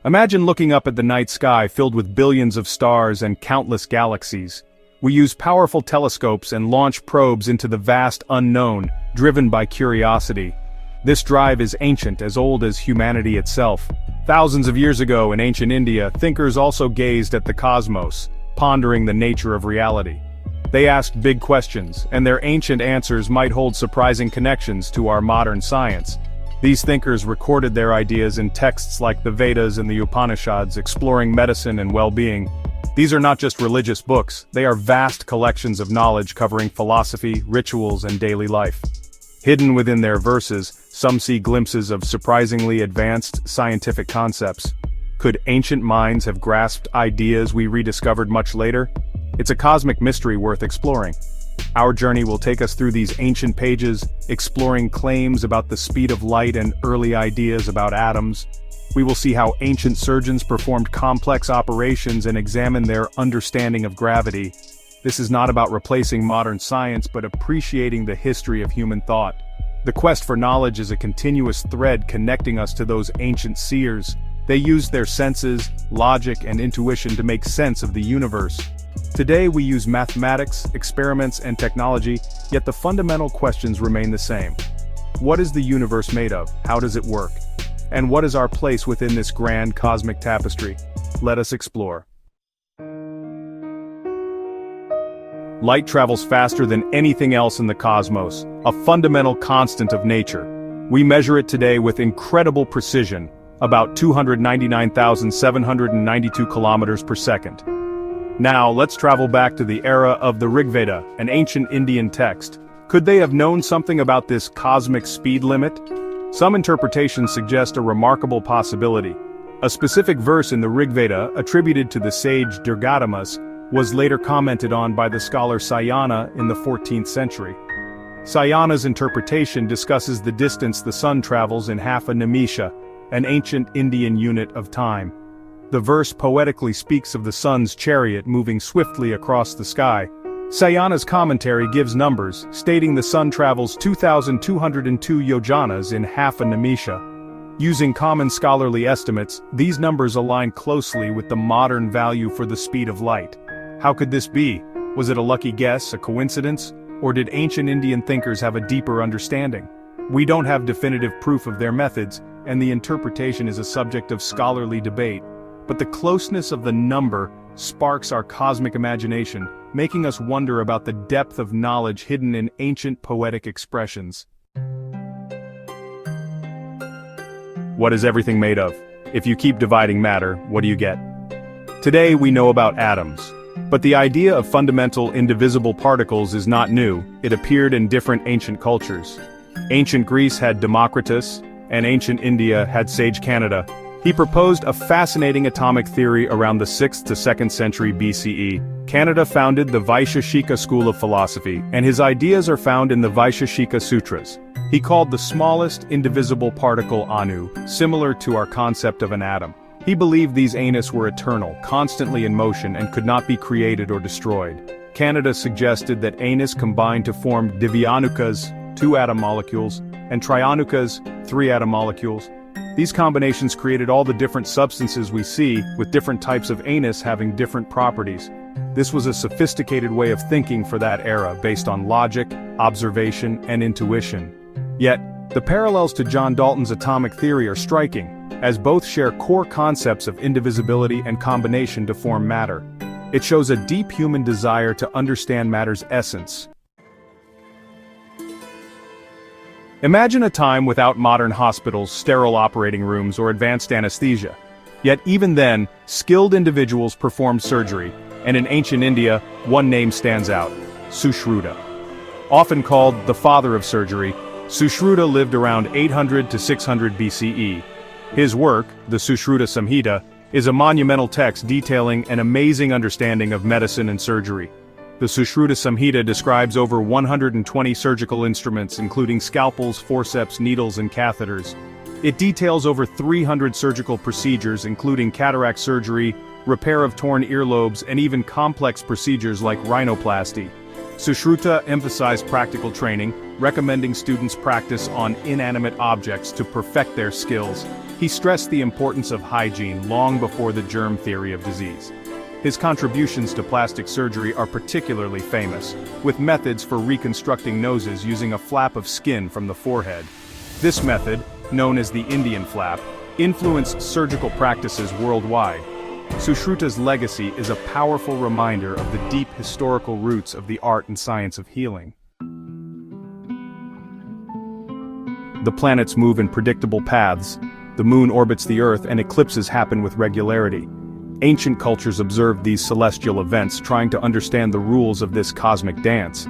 Imagine looking up at the night sky filled with billions of stars and countless galaxies. We use powerful telescopes and launch probes into the vast unknown, driven by curiosity. This drive is ancient, as old as humanity itself. Thousands of years ago in ancient India, thinkers also gazed at the cosmos, pondering the nature of reality. They asked big questions, and their ancient answers might hold surprising connections to our modern science. These thinkers recorded their ideas in texts like the Vedas and the Upanishads, exploring medicine and well-being. These are not just religious books, they are vast collections of knowledge covering philosophy, rituals, and daily life. Hidden within their verses, some see glimpses of surprisingly advanced scientific concepts. Could ancient minds have grasped ideas we rediscovered much later? It's a cosmic mystery worth exploring. Our journey will take us through these ancient pages, exploring claims about the speed of light and early ideas about atoms. We will see how ancient surgeons performed complex operations and examine their understanding of gravity. This is not about replacing modern science but appreciating the history of human thought. The quest for knowledge is a continuous thread connecting us to those ancient seers. They used their senses, logic, and intuition to make sense of the universe. Today we use mathematics, experiments, and technology, yet the fundamental questions remain the same. What is the universe made of? How does it work? And what is our place within this grand cosmic tapestry? Let us explore. Light travels faster than anything else in the cosmos, a fundamental constant of nature. We measure it today with incredible precision, about 299,792 kilometers per second. Now, let's travel back to the era of the Rigveda, an ancient Indian text. Could they have known something about this cosmic speed limit? Some interpretations suggest a remarkable possibility. A specific verse in the Rigveda, attributed to the sage Durgadamas, was later commented on by the scholar Sayana in the 14th century. Sayana's interpretation discusses the distance the sun travels in half a nimisha, an ancient Indian unit of time. The verse poetically speaks of the sun's chariot moving swiftly across the sky. Sayana's commentary gives numbers, stating the sun travels 2,202 yojanas in half a nimisha. Using common scholarly estimates, these numbers align closely with the modern value for the speed of light. How could this be? Was it a lucky guess, a coincidence? Or did ancient Indian thinkers have a deeper understanding? We don't have definitive proof of their methods, and the interpretation is a subject of scholarly debate. But the closeness of the number sparks our cosmic imagination, making us wonder about the depth of knowledge hidden in ancient poetic expressions. What is everything made of? If you keep dividing matter, what do you get? Today we know about atoms. But the idea of fundamental indivisible particles is not new. It appeared in different ancient cultures. Ancient Greece had Democritus, and ancient India had sage Kanada. He proposed a fascinating atomic theory around the 6th to 2nd century BCE. Kanada founded the Vaisheshika school of philosophy, and his ideas are found in the Vaisheshika Sutras. He called the smallest indivisible particle Anu, similar to our concept of an atom. He believed these anus were eternal, constantly in motion, and could not be created or destroyed. Kanada suggested that anus combined to form Divyanukas, 2-atom molecules, and Trianukas, 3-atom molecules. These combinations created all the different substances we see, with different types of anus having different properties. This was a sophisticated way of thinking for that era, based on logic, observation, and intuition. Yet, the parallels to John Dalton's atomic theory are striking, as both share core concepts of indivisibility and combination to form matter. It shows a deep human desire to understand matter's essence. Imagine a time without modern hospitals, sterile operating rooms, or advanced anesthesia. Yet even then, skilled individuals performed surgery, and in ancient India, one name stands out: Sushruta. Often called the father of surgery, Sushruta lived around 800 to 600 BCE. His work, the Sushruta Samhita, is a monumental text detailing an amazing understanding of medicine and surgery. The Sushruta Samhita describes over 120 surgical instruments, including scalpels, forceps, needles, and catheters. It details over 300 surgical procedures, including cataract surgery, repair of torn earlobes, and even complex procedures like rhinoplasty. Sushruta emphasized practical training, recommending students practice on inanimate objects to perfect their skills. He stressed the importance of hygiene long before the germ theory of disease. His contributions to plastic surgery are particularly famous, with methods for reconstructing noses using a flap of skin from the forehead. This method, known as the Indian flap, influenced surgical practices worldwide. Sushruta's legacy is a powerful reminder of the deep historical roots of the art and science of healing. The planets move in predictable paths. The moon orbits the Earth and eclipses happen with regularity. Ancient cultures observed these celestial events, trying to understand the rules of this cosmic dance.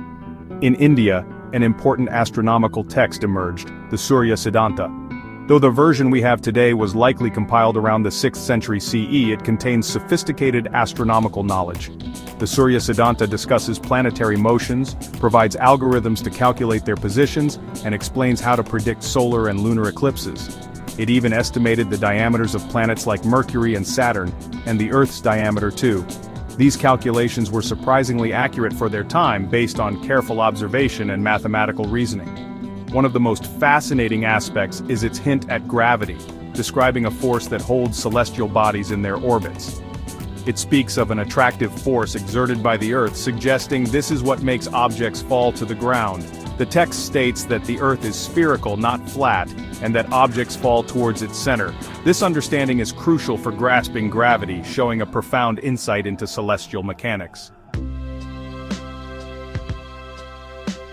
In India, an important astronomical text emerged, the Surya Siddhanta. Though the version we have today was likely compiled around the 6th century CE, it contains sophisticated astronomical knowledge. The Surya Siddhanta discusses planetary motions, provides algorithms to calculate their positions, and explains how to predict solar and lunar eclipses. It even estimated the diameters of planets like Mercury and Saturn, and the Earth's diameter too. These calculations were surprisingly accurate for their time based on careful observation and mathematical reasoning. One of the most fascinating aspects is its hint at gravity, describing a force that holds celestial bodies in their orbits. It speaks of an attractive force exerted by the Earth, suggesting this is what makes objects fall to the ground. The text states that the Earth is spherical, not flat, and that objects fall towards its center. This understanding is crucial for grasping gravity, showing a profound insight into celestial mechanics.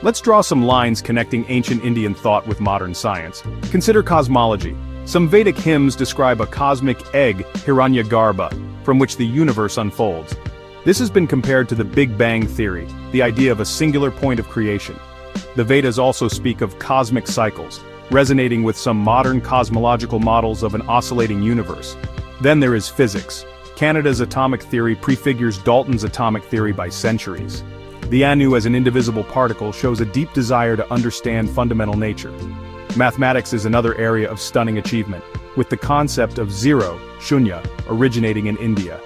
Let's draw some lines connecting ancient Indian thought with modern science. Consider cosmology. Some Vedic hymns describe a cosmic egg, Hiranyagarbha, from which the universe unfolds. This has been compared to the Big Bang theory, the idea of a singular point of creation. The Vedas also speak of cosmic cycles, resonating with some modern cosmological models of an oscillating universe. Then there is physics. Kanada's atomic theory prefigures Dalton's atomic theory by centuries. The Anu as an indivisible particle shows a deep desire to understand fundamental nature. Mathematics is another area of stunning achievement, with the concept of zero, shunya, originating in India.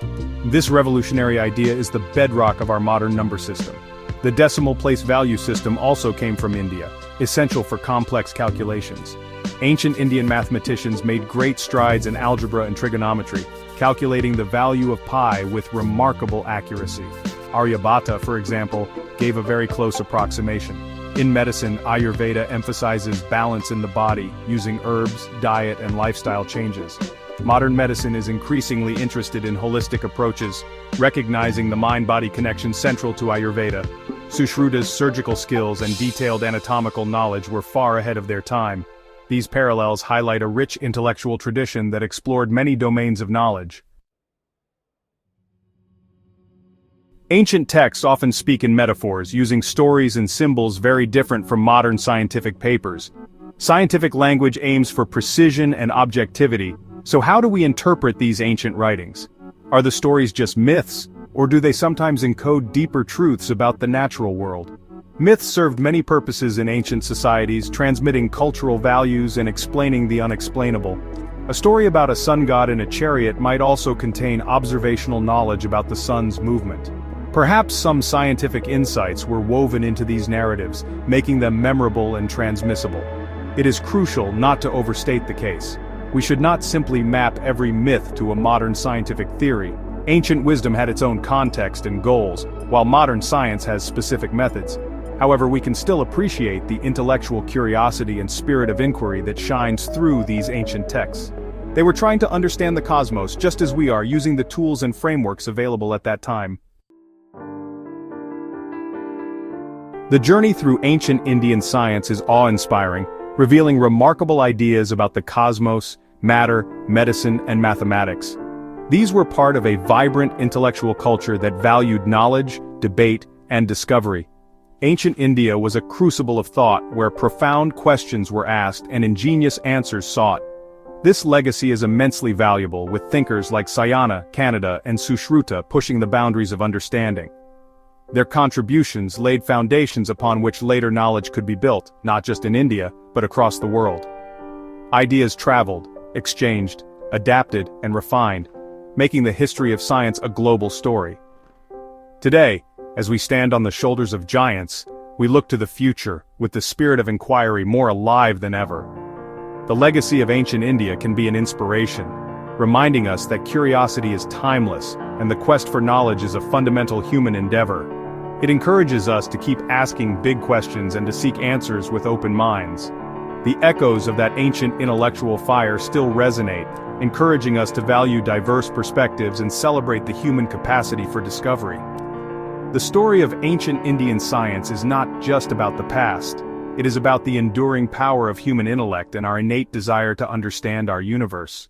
This revolutionary idea is the bedrock of our modern number system. The decimal place value system also came from India, essential for complex calculations. Ancient Indian mathematicians made great strides in algebra and trigonometry, calculating the value of pi with remarkable accuracy. Aryabhata, for example, gave a very close approximation. In medicine, Ayurveda emphasizes balance in the body, using herbs, diet, and lifestyle changes. Modern medicine is increasingly interested in holistic approaches, recognizing the mind-body connection central to Ayurveda. Sushruta's surgical skills and detailed anatomical knowledge were far ahead of their time. These parallels highlight a rich intellectual tradition that explored many domains of knowledge. Ancient texts often speak in metaphors, using stories and symbols very different from modern scientific papers. Scientific language aims for precision and objectivity, so how do we interpret these ancient writings? Are the stories just myths, or do they sometimes encode deeper truths about the natural world? Myths served many purposes in ancient societies, transmitting cultural values and explaining the unexplainable. A story about a sun god in a chariot might also contain observational knowledge about the sun's movement. Perhaps some scientific insights were woven into these narratives, making them memorable and transmissible. It is crucial not to overstate the case. We should not simply map every myth to a modern scientific theory. Ancient wisdom had its own context and goals, while modern science has specific methods. However, we can still appreciate the intellectual curiosity and spirit of inquiry that shines through these ancient texts. They were trying to understand the cosmos just as we are, using the tools and frameworks available at that time. The journey through ancient Indian science is awe-inspiring, revealing remarkable ideas about the cosmos, matter, medicine, and mathematics. These were part of a vibrant intellectual culture that valued knowledge, debate, and discovery. Ancient India was a crucible of thought where profound questions were asked and ingenious answers sought. This legacy is immensely valuable, with thinkers like Sayana, Kanada, and Sushruta pushing the boundaries of understanding. Their contributions laid foundations upon which later knowledge could be built, not just in India, but across the world. Ideas traveled, exchanged, adapted, and refined, making the history of science a global story. Today, As we stand on the shoulders of giants, we look to the future, with the spirit of inquiry more alive than ever. The legacy of ancient India can be an inspiration, reminding us that curiosity is timeless, and the quest for knowledge is a fundamental human endeavor. It encourages us to keep asking big questions and to seek answers with open minds. The echoes of that ancient intellectual fire still resonate, encouraging us to value diverse perspectives and celebrate the human capacity for discovery. The story of ancient Indian science is not just about the past. It is about the enduring power of human intellect and our innate desire to understand our universe.